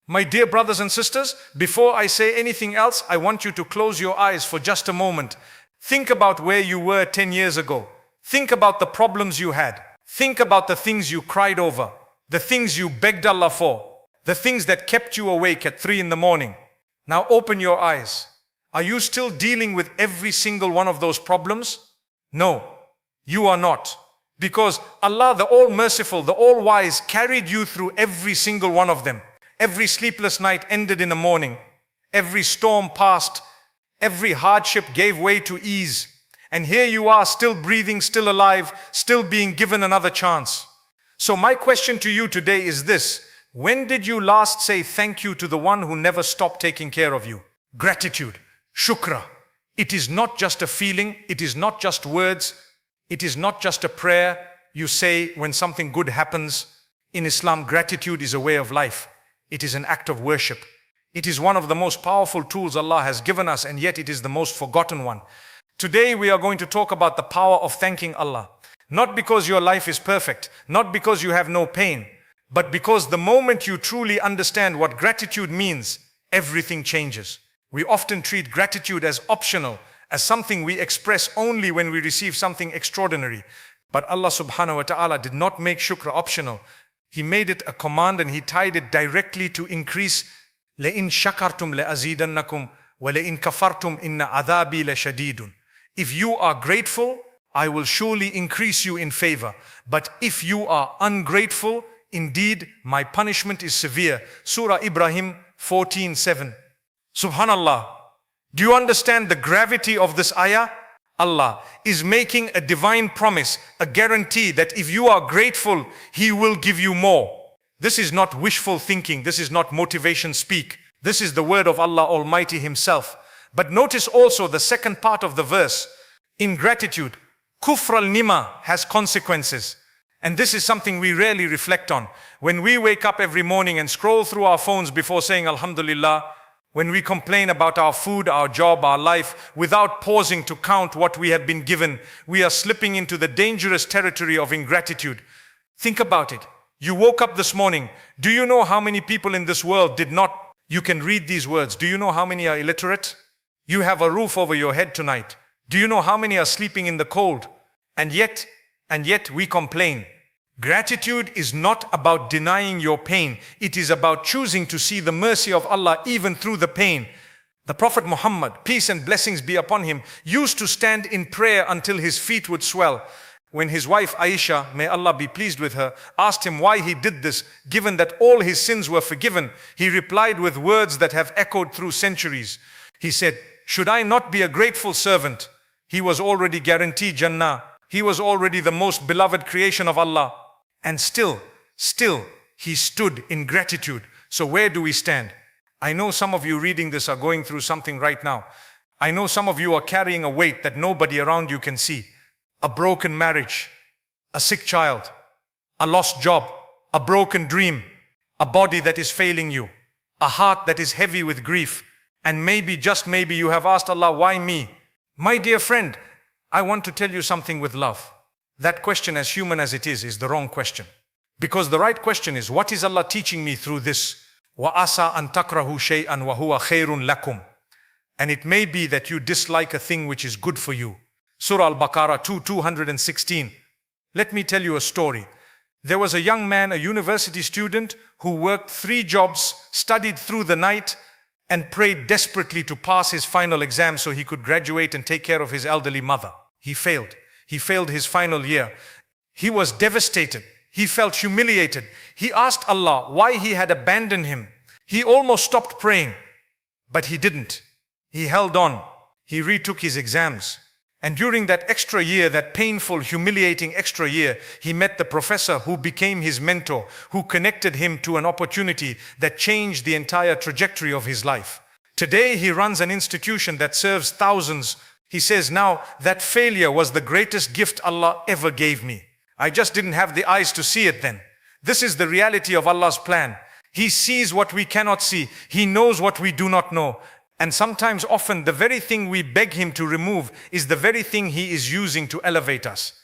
My dear brothers and sisters, before I say anything else, I want you to close your eyes for just a moment. Think about where you were 10 years ago. Think about the problems you had. Think about the things you cried over, the things you begged Allah for, the things that kept you awake at 3 in the morning. Now open your eyes. Are you still dealing with every single one of those problems? No, you are not. Because Allah, the All-Merciful, the All-Wise, carried you through every single one of them. Every sleepless night ended in the morning. Every storm passed. Every hardship gave way to ease. And here you are, still breathing, still alive, still being given another chance. So my question to you today is this: when did you last say thank you to the one who never stopped taking care of you? Gratitude, shukr. It is not just a feeling, it is not just words, it is not just a prayer you say when something good happens. In Islam, gratitude is a way of life. It is an act of worship. It is one of the most powerful tools Allah has given us, and yet it is the most forgotten one. Today we are going to talk about the power of thanking Allah. Not because your life is perfect, not because you have no pain, but because the moment you truly understand what gratitude means, everything changes. We often treat gratitude as optional, as something we express only when we receive something extraordinary. But Allah subhanahu wa ta'ala did not make shukr optional. He made it a command, and He tied it directly to increase. لَإِن شَكَرْتُمْ لَأَزِيدَنَّكُمْ وَلَإِن كَفَرْتُمْ إِنَّ عَذَابِي لَشَدِيدٌ. If you are grateful, I will surely increase you in favor. But if you are ungrateful, indeed my punishment is severe. Surah Ibrahim 14:7. Subhanallah. Do you understand the gravity of this ayah? Allah is making a divine promise, a guarantee that if you are grateful, He will give you more. This is not wishful thinking. This is not motivation speak. This is the word of Allah Almighty Himself. But notice also the second part of the verse. Ingratitude, kufr al-nima, has consequences. And this is something we rarely reflect on. When we wake up every morning and scroll through our phones before saying Alhamdulillah, when we complain about our food, our job, our life, without pausing to count what we have been given, we are slipping into the dangerous territory of ingratitude. Think about it. You woke up this morning. Do you know how many people in this world did not? You can read these words. Do you know how many are illiterate? You have a roof over your head tonight. Do you know how many are sleeping in the cold? And yet we complain. Gratitude is not about denying your pain. It is about choosing to see the mercy of Allah even through the pain. The Prophet Muhammad, peace and blessings be upon him, used to stand in prayer until his feet would swell. When his wife Aisha, may Allah be pleased with her, asked him why he did this, given that all his sins were forgiven, he replied with words that have echoed through centuries. He said, "Should I not be a grateful servant?" He was already guaranteed Jannah. He was already the most beloved creation of Allah. And still, he stood in gratitude. So where do we stand? I know some of you reading this are going through something right now. I know some of you are carrying a weight that nobody around you can see. A broken marriage, a sick child, a lost job, a broken dream, a body that is failing you, a heart that is heavy with grief. And maybe, just maybe, you have asked Allah, why me? My dear friend, I want to tell you something with love. That question, as human as it is the wrong question. Because the right question is, what is Allah teaching me through this? وَأَسَىٰ أَن تَكْرَهُ شَيْئًا وَهُوَ خَيْرٌ لَكُمْ. And it may be that you dislike a thing which is good for you. Surah Al-Baqarah 2:216. Let me tell you a story. There was a young man, a university student, who worked 3 jobs, studied through the night, and prayed desperately to pass his final exam so he could graduate and take care of his elderly mother. He failed. He failed his final year. He was devastated. He felt humiliated. He asked Allah why He had abandoned him. He almost stopped praying, but he didn't. He held on. He retook his exams. And during that extra year, that painful, humiliating extra year, he met the professor who became his mentor, who connected him to an opportunity that changed the entire trajectory of his life. Today, he runs an institution that serves thousands. He says now, that failure was the greatest gift Allah ever gave me. I just didn't have the eyes to see it then. This is the reality of Allah's plan. He sees what we cannot see. He knows what we do not know. And sometimes, often, the very thing we beg Him to remove is the very thing He is using to elevate us.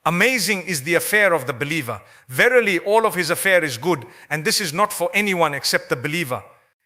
Amazing is the affair of the believer. Verily, all of his affair is good, and this is not for anyone except the believer.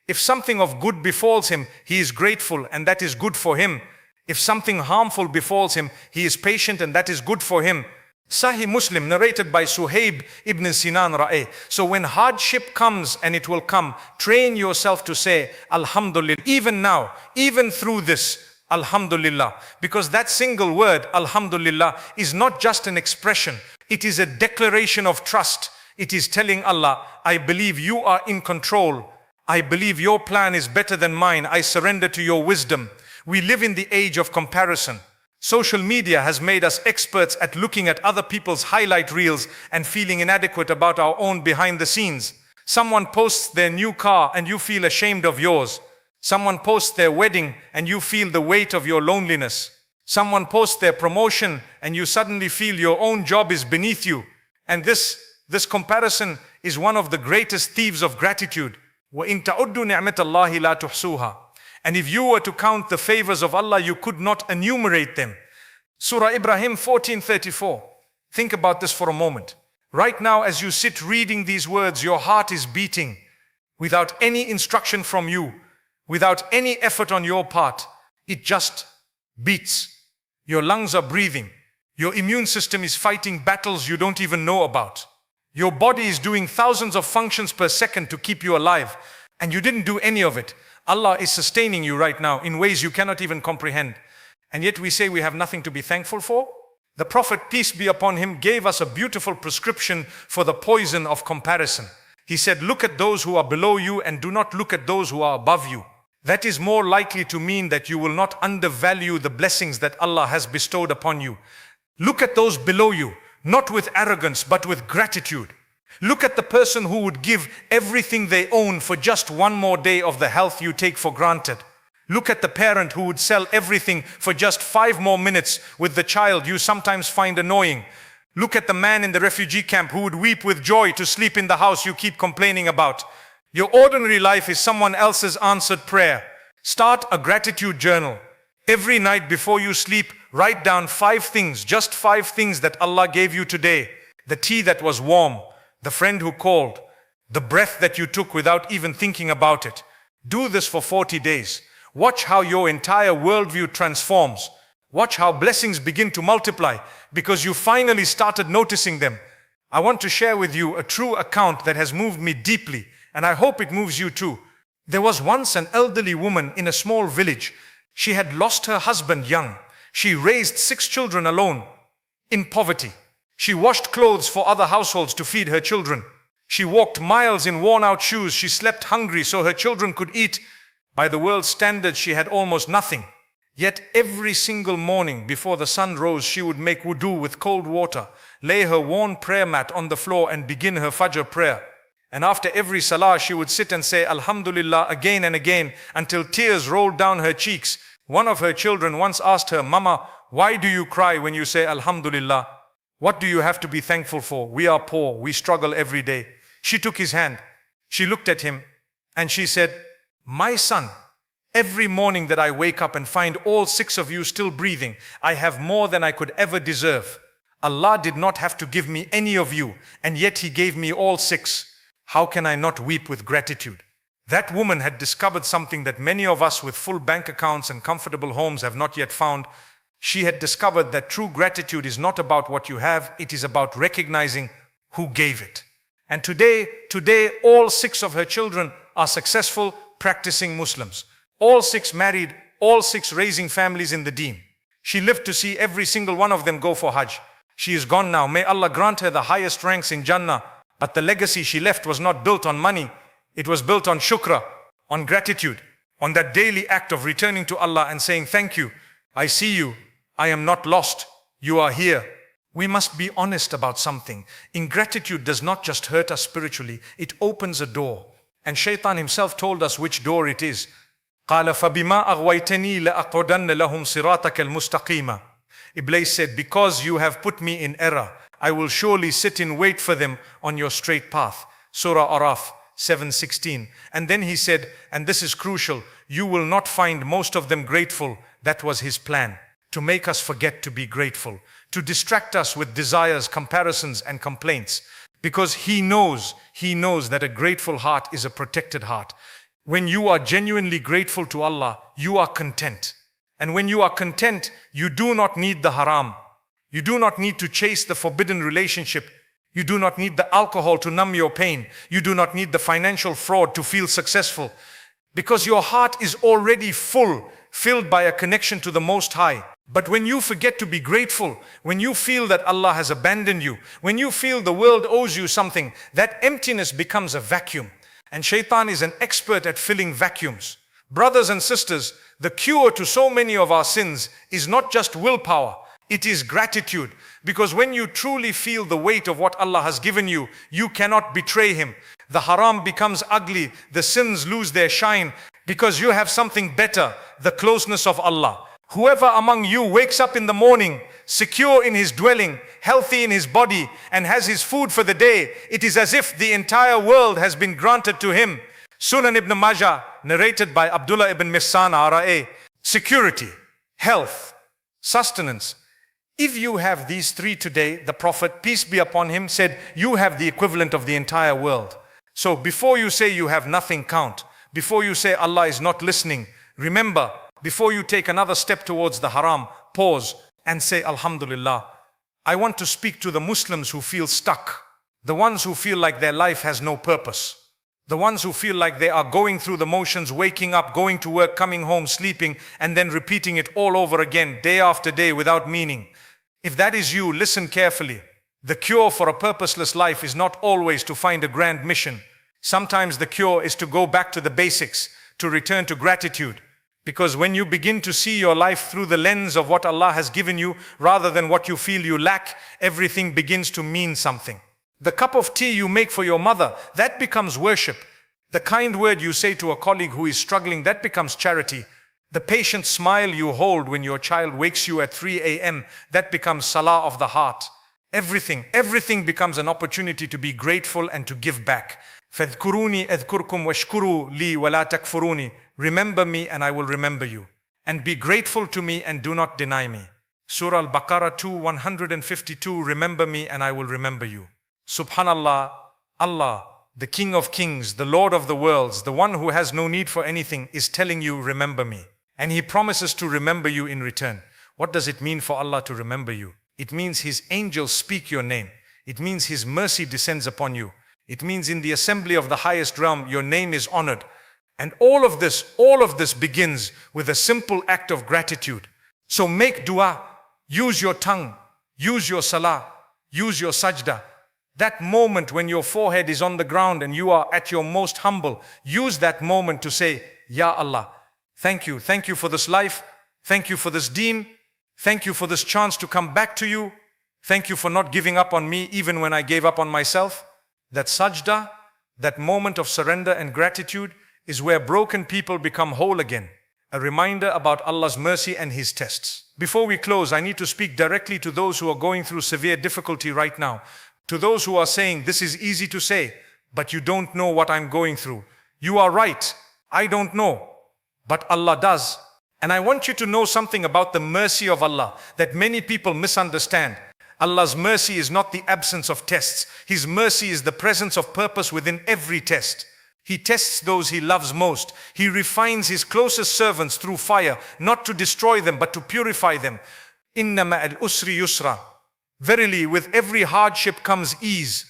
If something of good befalls him, he is grateful, and that is good for him. If something harmful befalls him, he is patient, and that is good for him. Sahih Muslim, narrated by Suhaib ibn Sinan Ra'eh. So when hardship comes, and it will come, train yourself to say, Alhamdulillah, even now, even through this, Alhamdulillah. Because that single word, Alhamdulillah, is not just an expression. It is a declaration of trust. It is telling Allah, I believe you are in control. I believe your plan is better than mine. I surrender to your wisdom. We live in the age of comparison. Social media has made us experts at looking at other people's highlight reels and feeling inadequate about our own behind the scenes. Someone posts their new car and you feel ashamed of yours. Someone posts their wedding and you feel the weight of your loneliness. Someone posts their promotion and you suddenly feel your own job is beneath you. And this comparison is one of the greatest thieves of gratitude. وَإِن تَعُدُّوا نِعْمَةَ اللَّهِ لَا تُحْصُوهَا. And if you were to count the favors of Allah, you could not enumerate them. Surah Ibrahim 14:34. Think about this for a moment. Right now, as you sit reading these words, your heart is beating without any instruction from you, without any effort on your part. It just beats. Your lungs are breathing. Your immune system is fighting battles you don't even know about. Your body is doing thousands of functions per second to keep you alive, and you didn't do any of it. Allah is sustaining you right now in ways you cannot even comprehend. And yet we say we have nothing to be thankful for? The Prophet, peace be upon him, gave us a beautiful prescription for the poison of comparison. He said, look at those who are below you and do not look at those who are above you. That is more likely to mean that you will not undervalue the blessings that Allah has bestowed upon you. Look at those below you, not with arrogance, but with gratitude. Look at the person who would give everything they own for just one more day of the health you take for granted. Look at the parent who would sell everything for just 5 more minutes with the child you sometimes find annoying. Look at the man in the refugee camp who would weep with joy to sleep in the house you keep complaining about. Your ordinary life is someone else's answered prayer. Start a gratitude journal. Every night before you sleep, write down 5 things, just 5 things that Allah gave you today. The tea that was warm, the friend who called, the breath that you took without even thinking about it. Do this for 40 days. Watch how your entire worldview transforms. Watch how blessings begin to multiply because you finally started noticing them. I want to share with you a true account that has moved me deeply, and I hope it moves you too. There was once an elderly woman in a small village. She had lost her husband young. She raised 6 children alone in poverty. She washed clothes for other households to feed her children. She walked miles in worn-out shoes. She slept hungry so her children could eat. By the world's standards, she had almost nothing. Yet every single morning before the sun rose, she would make wudu with cold water, lay her worn prayer mat on the floor and begin her Fajr prayer. And after every salah, she would sit and say Alhamdulillah again and again until tears rolled down her cheeks. One of her children once asked her, Mama, why do you cry when you say Alhamdulillah? What do you have to be thankful for? We are poor. We struggle every day. She took his hand. She looked at him and she said, my son, every morning that I wake up and find all 6 of you still breathing, I have more than I could ever deserve. Allah did not have to give me any of you, and yet He gave me all 6. How can I not weep with gratitude? That woman had discovered something that many of us with full bank accounts and comfortable homes have not yet found. She had discovered that true gratitude is not about what you have, it is about recognizing who gave it. And today, all 6 of her children are successful, practicing Muslims. All 6 married, all 6 raising families in the deen. She lived to see every single one of them go for Hajj. She is gone now. May Allah grant her the highest ranks in Jannah. But the legacy she left was not built on money. It was built on shukr, on gratitude, on that daily act of returning to Allah and saying, thank you. I see you. I am not lost. You are here. We must be honest about something. Ingratitude does not just hurt us spiritually. It opens a door. And Shaitan himself told us which door it is. قَالَ فَبِمَا أَغْوَيْتَنِي لَأَقْعُدَنَّ لَهُمْ صِرَاطَكَ الْمُسْتَقِيمَ. Iblis said, because you have put me in error, I will surely sit in wait for them on your straight path. Surah Araf 7:16. And then he said, and this is crucial, you will not find most of them grateful. That was his plan. to make us forget to be grateful, to distract us with desires, comparisons, and complaints. Because He knows that a grateful heart is a protected heart. When you are genuinely grateful to Allah, you are content. And when you are content, you do not need the haram. You do not need to chase the forbidden relationship. You do not need the alcohol to numb your pain. You do not need the financial fraud to feel successful. Because your heart is already full, filled by a connection to the Most High. But when you forget to be grateful, when you feel that Allah has abandoned you, when you feel the world owes you something, that emptiness becomes a vacuum. And Shaitan is an expert at filling vacuums. Brothers and sisters, the cure to so many of our sins is not just willpower, it is gratitude. Because when you truly feel the weight of what Allah has given you, you cannot betray Him. The haram becomes ugly, the sins lose their shine, because you have something better, the closeness of Allah. Whoever among you wakes up in the morning, secure in his dwelling, healthy in his body, and has his food for the day, it is as if the entire world has been granted to him. Sunan ibn Majah, narrated by Abdullah ibn Mihsan R.A. Security, health, sustenance. If you have these three today, the Prophet, peace be upon him, said, you have the equivalent of the entire world. So before you say you have nothing, count. Before you say Allah is not listening, remember, before you take another step towards the haram, pause and say, Alhamdulillah. I want to speak to the Muslims who feel stuck, the ones who feel like their life has no purpose, the ones who feel like they are going through the motions, waking up, going to work, coming home, sleeping, and then repeating it all over again, day after day without meaning. If that is you, listen carefully. The cure for a purposeless life is not always to find a grand mission. Sometimes the cure is to go back to the basics, to return to gratitude. Because when you begin to see your life through the lens of what Allah has given you, rather than what you feel you lack, everything begins to mean something. The cup of tea you make for your mother, that becomes worship. The kind word you say to a colleague who is struggling, that becomes charity. The patient smile you hold when your child wakes you at 3 a.m., that becomes salah of the heart. Everything becomes an opportunity to be grateful and to give back. فَاذْكُرُونِي أَذْكُرْكُمْ وَاشْكُرُوا لِي وَلَا تَكْفُرُونِي. Remember me and I will remember you. And be grateful to me and do not deny me. Surah Al-Baqarah 2:152. Remember me and I will remember you. Subhanallah, Allah, the King of Kings, the Lord of the worlds, the one who has no need for anything, is telling you, remember me. And He promises to remember you in return. What does it mean for Allah to remember you? It means His angels speak your name. It means His mercy descends upon you. It means in the assembly of the highest realm, your name is honored. And all of this begins with a simple act of gratitude. So make dua, use your tongue, use your salah, use your sajda. That moment when your forehead is on the ground and you are at your most humble, use that moment to say, Ya Allah, thank you for this life, thank you for this deen, thank you for this chance to come back to you, thank you for not giving up on me even when I gave up on myself. That sajda, that moment of surrender and gratitude, is where broken people become whole again. A reminder about Allah's mercy and His tests. Before we close, I need to speak directly to those who are going through severe difficulty right now. To those who are saying, this is easy to say, but you don't know what I'm going through. You are right, I don't know, but Allah does. And I want you to know something about the mercy of Allah that many people misunderstand. Allah's mercy is not the absence of tests. His mercy is the presence of purpose within every test. He tests those He loves most. He refines His closest servants through fire, not to destroy them, but to purify them. Inna ma'al usri yusra. Verily, with every hardship comes ease.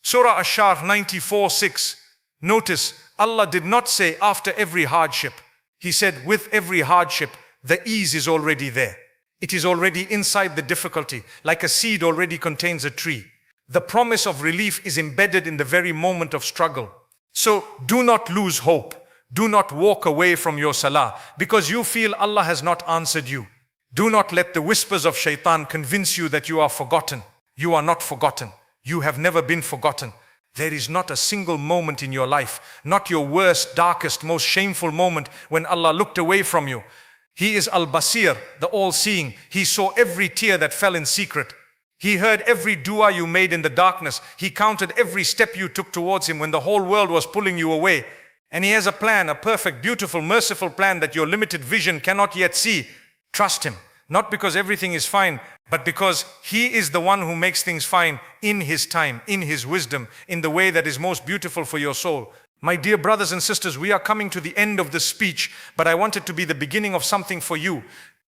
Surah Ash-Sharh 94:6. Notice, Allah did not say after every hardship. He said with every hardship, the ease is already there. It is already inside the difficulty, like a seed already contains a tree. The promise of relief is embedded in the very moment of struggle. So do not lose hope. Do not walk away from your salah because you feel Allah has not answered you. Do not let the whispers of Shaitan convince you that you are forgotten. You are not forgotten. You have never been forgotten. There is not a single moment in your life, not your worst, darkest, most shameful moment when Allah looked away from you. He is Al-Basir, the all-seeing. He saw every tear that fell in secret. He heard every dua you made in the darkness. He counted every step you took towards Him when the whole world was pulling you away. And He has a plan, a perfect, beautiful, merciful plan that your limited vision cannot yet see. Trust Him. Not because everything is fine, but because He is the one who makes things fine in His time, in His wisdom, in the way that is most beautiful for your soul. My dear brothers and sisters, we are coming to the end of this speech, but I want it to be the beginning of something for you.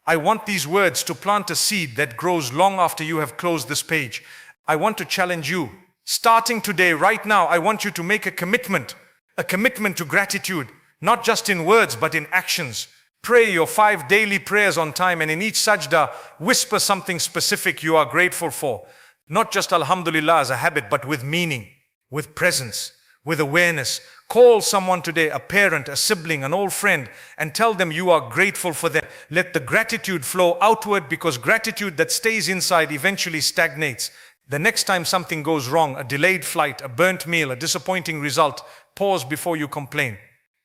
I want these words to plant a seed that grows long after you have closed this page. I want to challenge you. Starting today, right now, I want you to make a commitment to gratitude, not just in words, but in actions. Pray your 5 daily prayers on time, and in each sajda, whisper something specific you are grateful for. Not just Alhamdulillah as a habit, but with meaning, with presence, with awareness. Call someone today, a parent, a sibling, an old friend, and tell them you are grateful for them. Let the gratitude flow outward, because gratitude that stays inside eventually stagnates. The next time something goes wrong, a delayed flight, a burnt meal, a disappointing result, pause before you complain.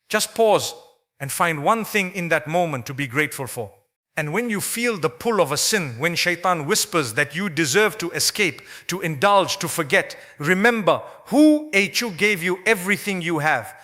Just pause and find one thing in that moment to be grateful for. And when you feel the pull of a sin, when Shaitan whispers that you deserve to escape, to indulge, to forget, remember who gave you everything you have.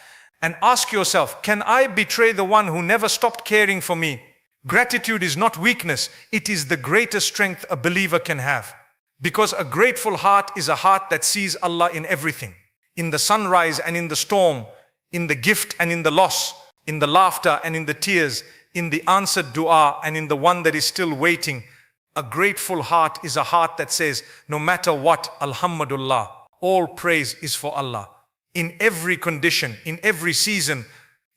And ask yourself, can I betray the one who never stopped caring for me? Gratitude is not weakness, it is the greatest strength a believer can have. Because a grateful heart is a heart that sees Allah in everything. In the sunrise and in the storm, in the gift and in the loss, in the laughter and in the tears, in the answered dua and in the one that is still waiting. A grateful heart is a heart that says, no matter what, Alhamdulillah, all praise is for Allah. In every condition, in every season,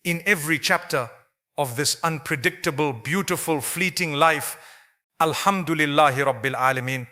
in every chapter of this unpredictable, beautiful, fleeting life, Alhamdulillahi Rabbil Alameen.